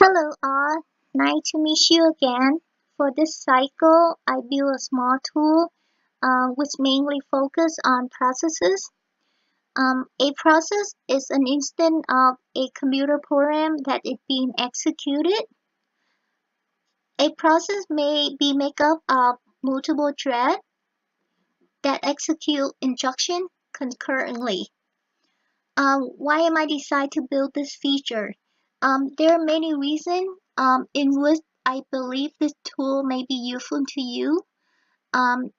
Hello all, nice to meet you again. For this cycle, I built a small tool which mainly focus on processes. A process is an instance of a computer program that is being executed. A process may be made up of multiple threads that execute instructions concurrently. Why am I decide to build this feature? There are many reasons in which I believe this tool may be useful to you. Um,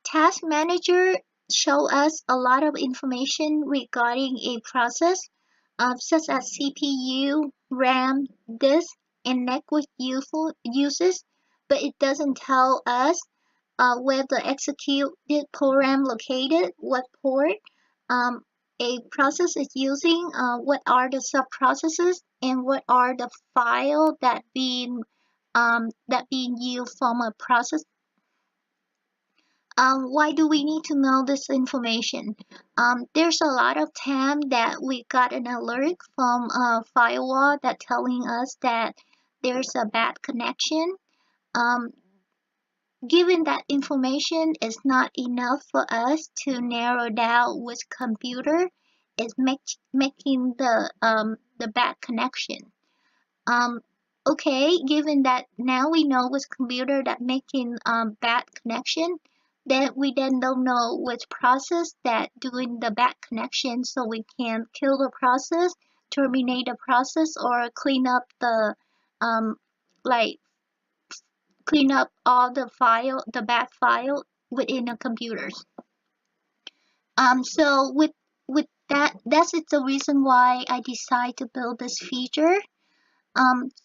Task Manager show us a lot of information regarding a process, such as CPU, RAM, disk, and network uses, but it doesn't tell us where the executed program located, what port um, a process is using, what are the subprocesses, and what are the file that being used from a process. Why do we need to know this information? There's a lot of time that we got an alert from a firewall that telling us that there's a bad connection. Um, Given that information is not enough for us to narrow down which computer is making the bad connection. Um, okay, given that now we know which computer that making bad connection, then we don't know which process that doing the bad connection, so we can kill the process, terminate the process, or clean up the um, like clean up all the bad file within a computers. So with that's it's the reason why I decided to build this feature.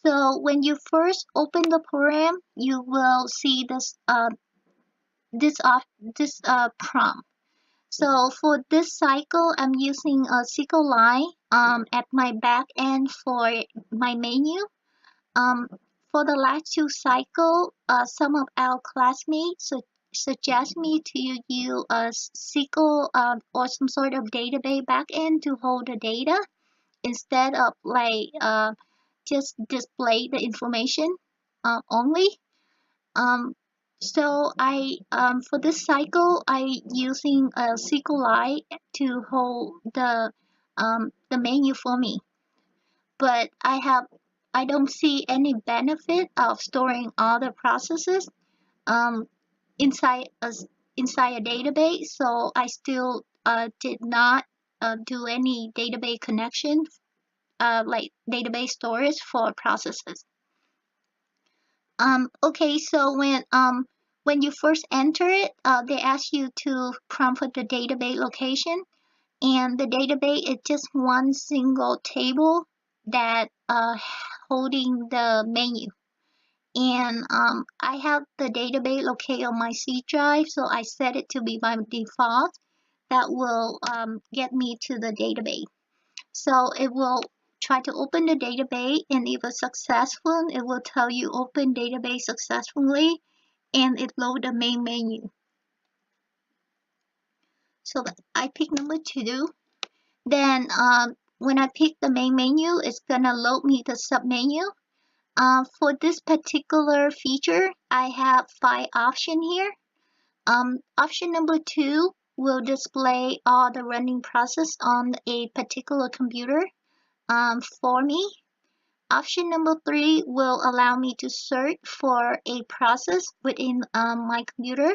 So when you first open the program, you will see this prompt. So for this cycle, I'm using a SQLite at my back end for my menu. Um, for the last two cycle, some of our classmates suggest me to use a SQL or some sort of database backend to hold the data instead of just display the information only. Um, so I for this cycle I using a SQLite to hold the menu for me, but I don't see any benefit of storing all the processes um, inside a inside a database. So I still did not do any database connection, like database storage for processes. Okay, so when you first enter it, they ask you to prompt for the database location, and the database is just one single table that holding the menu. And I have the database located on my C drive, so I set it to be by default. That will get me to the database. So it will try to open the database, and if it's successful, it will tell you open database successfully, and it load the main menu. So I pick number 2. Then when I pick the main menu, it's gonna load me the submenu. For this particular feature, I have 5 options here. Option number 2 will display all the running process on a particular computer for me. Option number 3 will allow me to search for a process within my computer.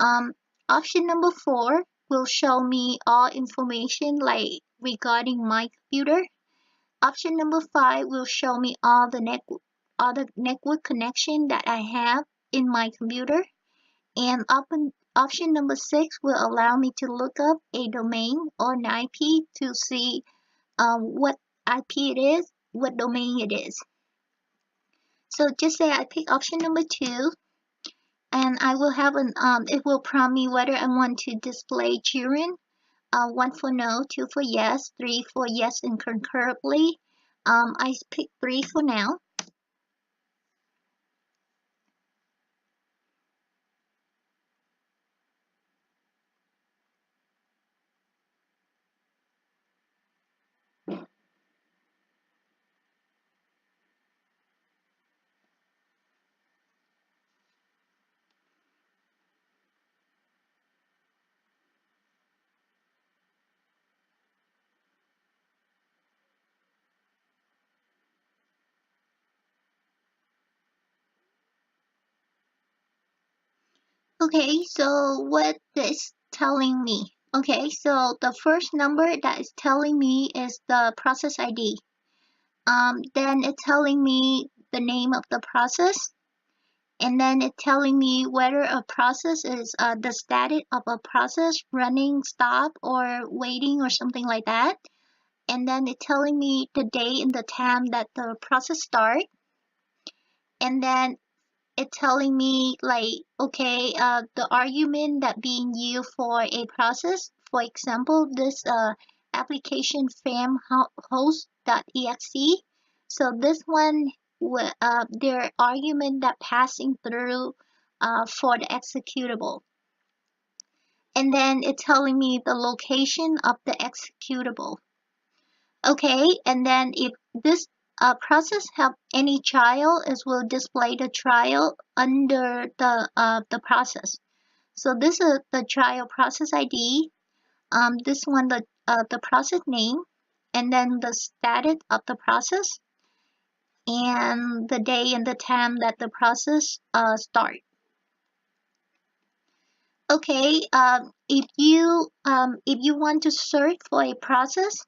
Um, Option number 4 will show me all information like regarding my computer. Option number 5 will show me all the network connection that I have in my computer. And option number 6 will allow me to look up a domain or an IP to see what IP it is, what domain it is. So just say I pick option number 2, and I will have it will prompt me whether I want to display children. 1 for no, 2 for yes, 3 for yes and concurrently. I pick 3 for now. Okay, so what is telling me? Okay, so the first number that is telling me is the process ID. Then it's telling me the name of the process, and then it's telling me whether a process is the status of a process running, stop, or waiting, or something like that. And then it's telling me the day and the time that the process start. And then it's telling me like, okay, the argument that being used for a process. For example, this application fam host.exe. So this one, their argument that passing through for the executable. And then it's telling me the location of the executable. Okay, and then if this process have any child, it will display the child under the process. So this is the child process ID. This one the process name, and then the status of the process, and the day and the time that the process start. Okay, if you want to search for a process,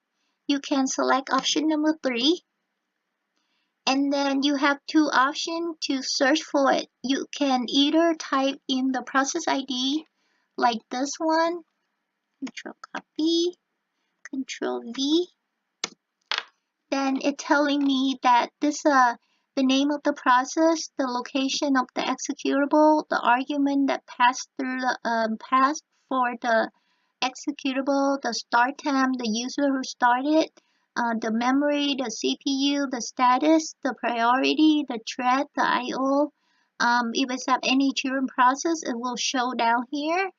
you can select option number 3. And then you have two options to search for it. You can either type in the process ID like this one, Control copy, Control V. Then it's telling me that this the name of the process, the location of the executable, the argument that passed through the passed for the executable, the start time, the user who started, the memory, the CPU, the status, the priority, the thread, the I/O. If it's have any children process, it will show down here.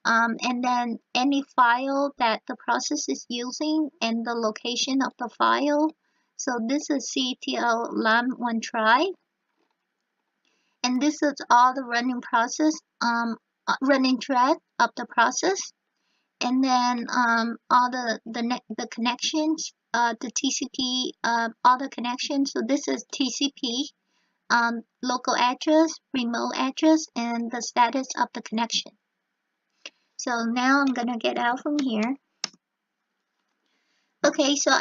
And then any file that the process is using and the location of the file. So this is CTL lam1 try. And this is all the running process, running thread of the process. And then all the connections, the TCP, all the connections. So this is TCP, local address, remote address, and the status of the connection. So now I'm gonna get out from here. Okay, so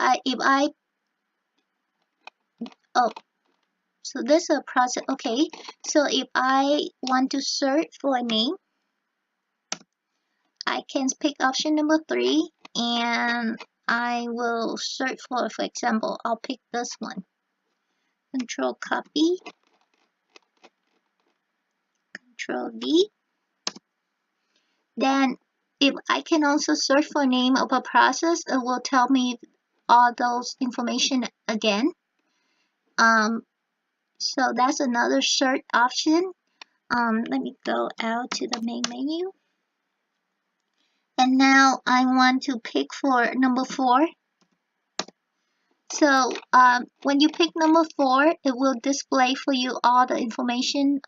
so this is a process. Okay, so if I want to search for a name, I can pick option number 3, and I will search for example, I'll pick this one. Control copy, Control V. Then if I can also search for name of a process, it will tell me all those information again. So that's another search option. Let me go out to the main menu. And now I want to pick for number 4. So when you pick number 4, it will display for you all the information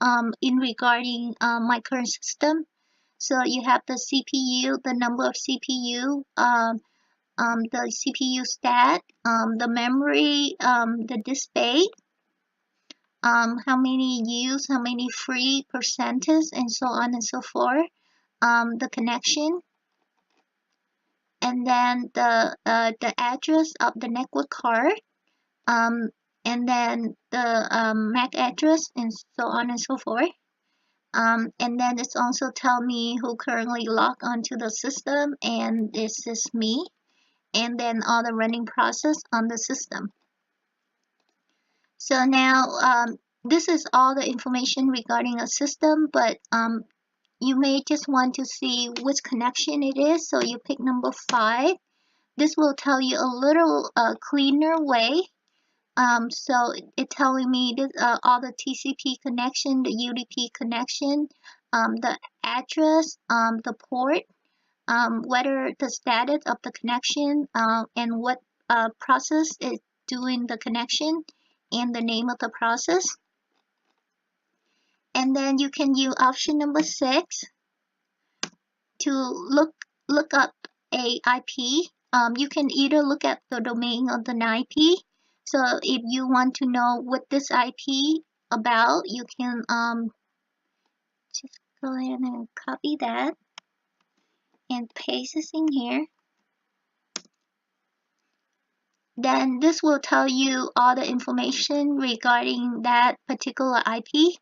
in regarding my current system. So you have the CPU, the number of CPU, the CPU stat, the memory, the display, how many used, how many free percentage, and so on and so forth. The connection, and then the address of the network card, and then the MAC address, and so on and so forth. And then it's also tell me who currently logged onto the system, and this is me, and then all the running process on the system. So now this is all the information regarding a system, but you may just want to see which connection it is, so you pick number 5. This will tell you a little cleaner way. So it's telling me this, all the TCP connection, the UDP connection, the address, the port, whether the status of the connection, and what process is doing the connection, and the name of the process. And then you can use option number 6 to look up a IP. You can either look at the domain of the IP. So if you want to know what this IP about, you can just Go ahead and copy that and paste this in here. Then this will tell you all the information regarding that particular IP.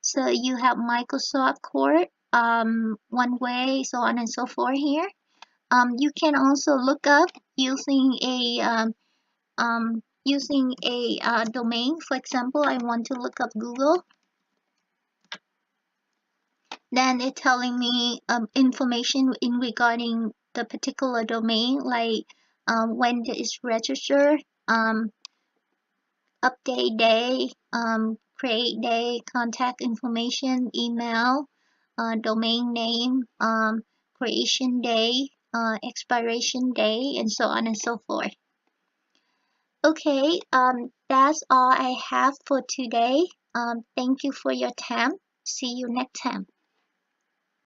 So you have Microsoft Core, one way, so on and so forth here. You can also look up using a domain. For example, I want to look up Google. Then it's telling me information in regarding the particular domain, like when it is registered, update day, create day, contact information, email, domain name, creation day, expiration day, and so on and so forth. Okay, that's all I have for today. Thank you for your time. See you next time.